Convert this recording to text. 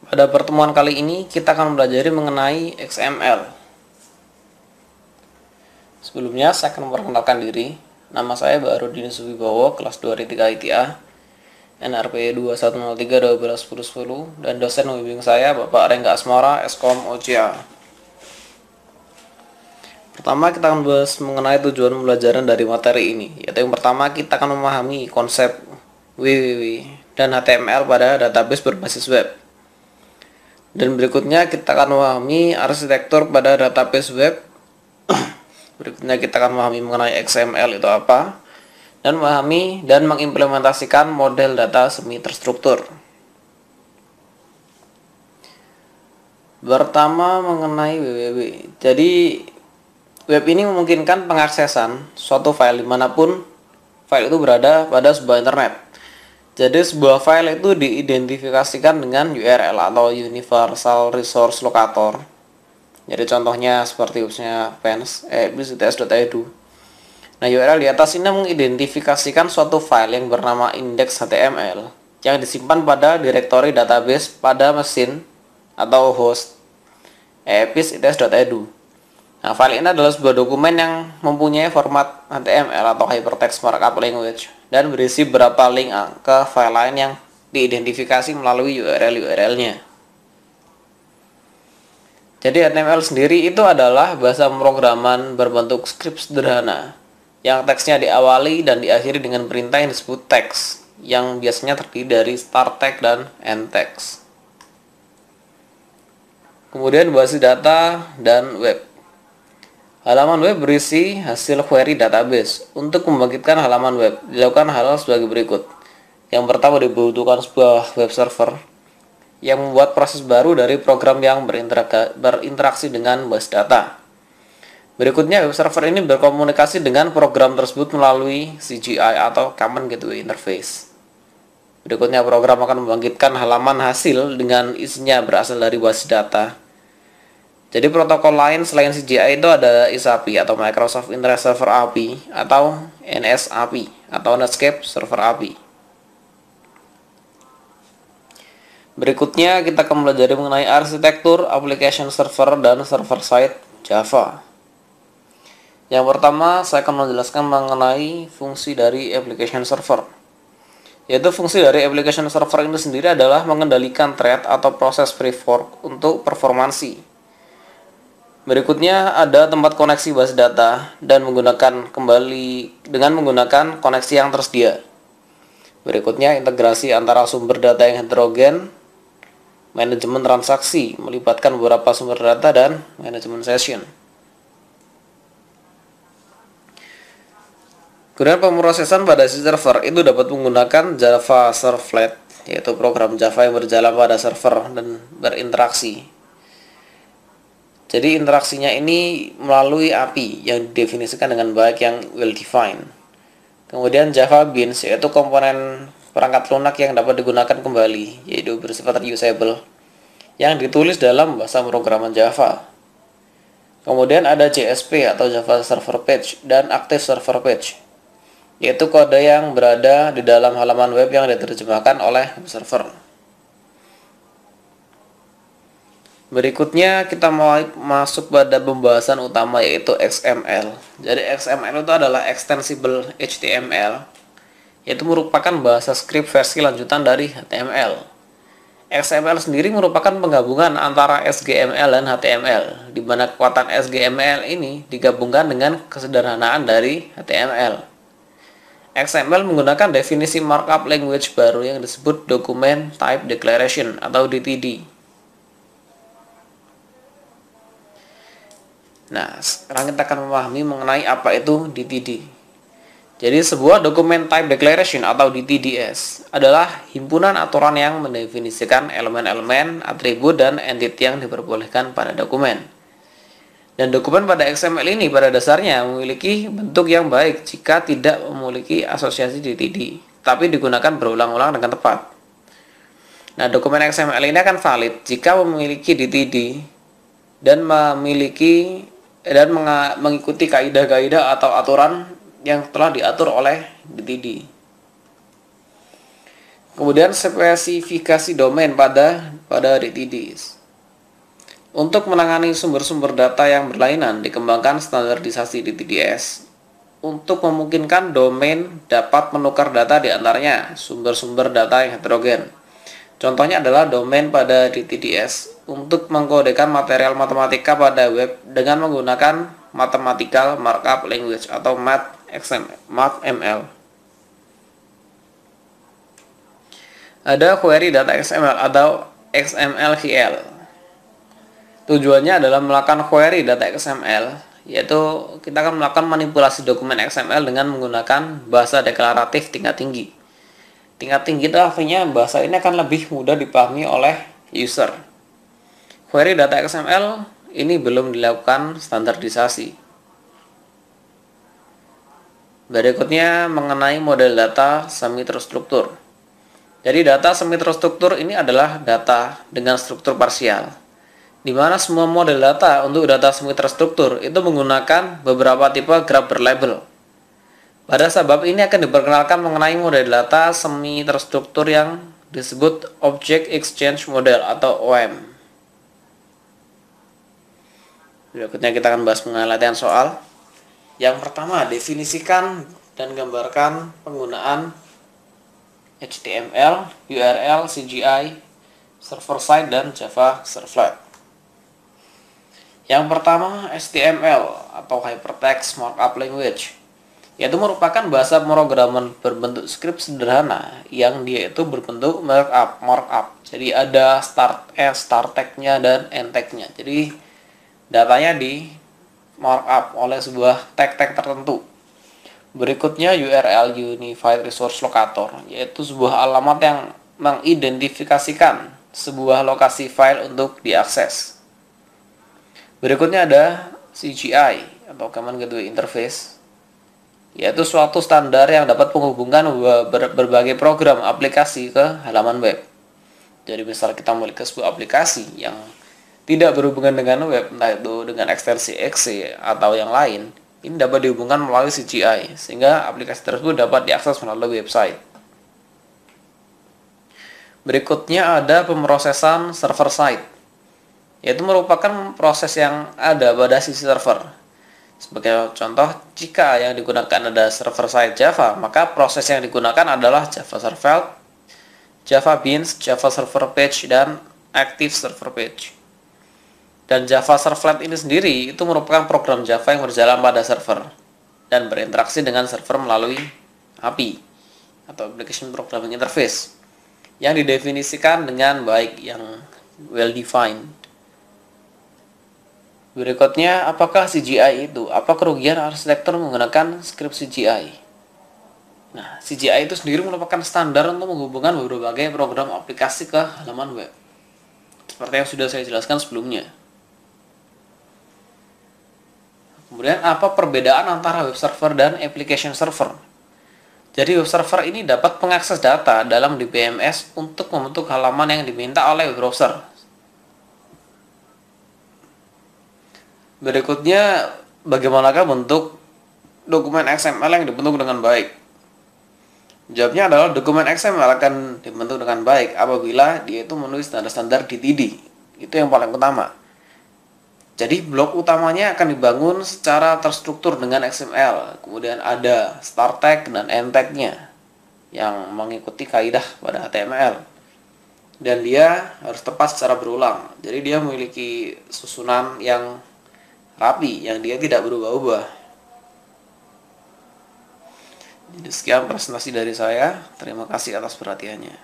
Pada pertemuan kali ini kita akan mempelajari mengenai XML. Sebelumnya saya akan memperkenalkan diri. Nama saya Baharudin Suwibowo, kelas 2-3 ITA, NRP 2103-12-1010, dan dosen pembimbing saya Bapak Rengga Asmara, Eskom OCA. Pertama kita akan bahas mengenai tujuan pembelajaran dari materi ini, yaitu yang pertama kita akan memahami konsep WWW dan HTML pada database berbasis web. Dan berikutnya kita akan memahami arsitektur pada database web. Berikutnya kita akan memahami mengenai XML itu apa, dan memahami dan mengimplementasikan model data semi terstruktur. Pertama mengenai WWW. Jadi web ini memungkinkan pengaksesan suatu file dimanapun file itu berada pada sebuah internet. Jadi sebuah file itu diidentifikasikan dengan URL atau Universal Resource Locator. Jadi contohnya seperti website pens.its.edu. Nah, URL di atas ini mengidentifikasikan suatu file yang bernama index.html yang disimpan pada direktori database pada mesin atau host epis.its.edu. Nah, file ini adalah sebuah dokumen yang mempunyai format HTML atau Hypertext Markup Language dan berisi beberapa link ke file lain yang diidentifikasi melalui URL-nya. Jadi HTML sendiri itu adalah bahasa pemrograman berbentuk skrip sederhana yang teksnya diawali dan diakhiri dengan perintah yang disebut text, yang biasanya terdiri dari start text dan end text. Kemudian basis data dan web. Halaman web berisi hasil query database. Untuk membangkitkan halaman web, dilakukan hal sebagai berikut. Yang pertama, dibutuhkan sebuah web server yang membuat proses baru dari program yang berinteraksi dengan basis data. Berikutnya, web server ini berkomunikasi dengan program tersebut melalui CGI atau Common Gateway Interface. Berikutnya, program akan membangkitkan halaman hasil dengan isinya berasal dari basis data. Jadi protokol lain selain CGI itu ada ISAPI atau Microsoft Internet Server API atau NSAPI atau Netscape Server API. Berikutnya kita akan belajar mengenai arsitektur application server dan server side Java. Yang pertama saya akan menjelaskan mengenai fungsi dari application server. Yaitu fungsi dari application server ini sendiri adalah mengendalikan thread atau proses pre-fork untuk performansi. Berikutnya ada tempat koneksi basis data dan menggunakan koneksi yang tersedia. Berikutnya integrasi antara sumber data yang heterogen, manajemen transaksi melibatkan beberapa sumber data dan manajemen session. Kemudian pemrosesan pada si server itu dapat menggunakan Java Servlet, yaitu program Java yang berjalan pada server dan berinteraksi. Jadi interaksinya ini melalui API yang didefinisikan dengan baik yang well defined. Kemudian Java Beans, yaitu komponen perangkat lunak yang dapat digunakan kembali, yaitu bersifat reusable, yang ditulis dalam bahasa pemrograman Java. Kemudian ada JSP atau Java Server Page dan Active Server Page, yaitu kode yang berada di dalam halaman web yang diterjemahkan oleh server. Berikutnya kita mau masuk pada pembahasan utama, yaitu XML. Jadi XML itu adalah Extensible HTML, yaitu merupakan bahasa script versi lanjutan dari HTML. XML sendiri merupakan penggabungan antara SGML dan HTML, di mana kekuatan SGML ini digabungkan dengan kesederhanaan dari HTML. XML menggunakan definisi markup language baru yang disebut Document Type Declaration atau DTD. Nah, sekarang kita akan memahami mengenai apa itu DTD. Jadi sebuah Document Type Declaration atau DTDS adalah himpunan aturan yang mendefinisikan elemen-elemen, atribut, dan entity yang diperbolehkan pada dokumen. Dan dokumen pada XML ini pada dasarnya memiliki bentuk yang baik jika tidak memiliki asosiasi DTD, tapi digunakan berulang-ulang dengan tepat. Nah, dokumen XML ini akan valid jika memiliki DTD dan mengikuti kaidah-kaidah atau aturan yang telah diatur oleh DTD. Kemudian spesifikasi domain pada pada DTDs. Untuk menangani sumber-sumber data yang berlainan, dikembangkan standarisasi DTDS untuk memungkinkan domain dapat menukar data di antaranya sumber-sumber data yang heterogen. Contohnya adalah domain pada DTDS untuk mengkodekan material matematika pada web dengan menggunakan Mathematical Markup Language atau MathML. Ada query data XML atau XML-VL. Tujuannya adalah melakukan query data XML, yaitu kita akan melakukan manipulasi dokumen XML dengan menggunakan bahasa deklaratif tingkat tinggi. Tingkat tinggi itu artinya bahasa ini akan lebih mudah dipahami oleh user. Query data XML ini belum dilakukan standarisasi. Berikutnya mengenai model data semi terstruktur. Jadi data semi terstruktur ini adalah data dengan struktur parsial, di mana semua model data untuk data semi terstruktur itu menggunakan beberapa tipe graph berlabel. Pada sebab ini akan diperkenalkan mengenai model data semi terstruktur yang disebut Object Exchange Model atau OEM. Berikutnya kita akan bahas mengenai latihan soal. Yang pertama, definisikan dan gambarkan penggunaan HTML, URL, CGI, server side, dan Java Servlet. Yang pertama, HTML atau Hypertext Markup Language, yaitu merupakan bahasa pemrograman berbentuk skrip sederhana yang dia itu berbentuk markup. Jadi ada start tag-nya dan end tag-nya. Jadi datanya di markup oleh sebuah tag-tag tertentu. Berikutnya URL Unified Resource Locator, yaitu sebuah alamat yang mengidentifikasikan sebuah lokasi file untuk diakses. Berikutnya ada CGI atau Command Gateway Interface, yaitu suatu standar yang dapat menghubungkan berbagai program aplikasi ke halaman web. Jadi misal kita memiliki sebuah aplikasi yang tidak berhubungan dengan web, entah itu dengan ekstensi exe atau yang lain, ini dapat dihubungkan melalui CGI, sehingga aplikasi tersebut dapat diakses melalui website. Berikutnya ada pemrosesan server side, yaitu merupakan proses yang ada pada sisi server. Sebagai contoh, jika yang digunakan ada server-side Java, maka proses yang digunakan adalah Java Servlet, Java Beans, Java Server Page, dan Active Server Page. Dan Java Servlet ini sendiri itu merupakan program Java yang berjalan pada server dan berinteraksi dengan server melalui API atau Application Programming Interface yang didefinisikan dengan baik, yang well defined. Berikutnya, apakah CGI itu? Apa kerugian arsitektur menggunakan script CGI? Nah, CGI itu sendiri merupakan standar untuk menghubungkan berbagai program aplikasi ke halaman web, seperti yang sudah saya jelaskan sebelumnya. Kemudian, apa perbedaan antara web server dan application server? Jadi, web server ini dapat mengakses data dalam DBMS untuk membentuk halaman yang diminta oleh web browser. Berikutnya, bagaimanakah bentuk dokumen XML yang dibentuk dengan baik? Jawabnya adalah dokumen XML akan dibentuk dengan baik apabila dia itu memenuhi standar-standar DTD. Itu yang paling utama. Jadi blok utamanya akan dibangun secara terstruktur dengan XML. Kemudian ada start tag dan end tag-nya yang mengikuti kaidah pada HTML. Dan dia harus tepat secara berulang. Jadi dia memiliki susunan yang rapi, yang dia tidak berubah-ubah. Jadi sekian presentasi dari saya. Terima kasih atas perhatiannya.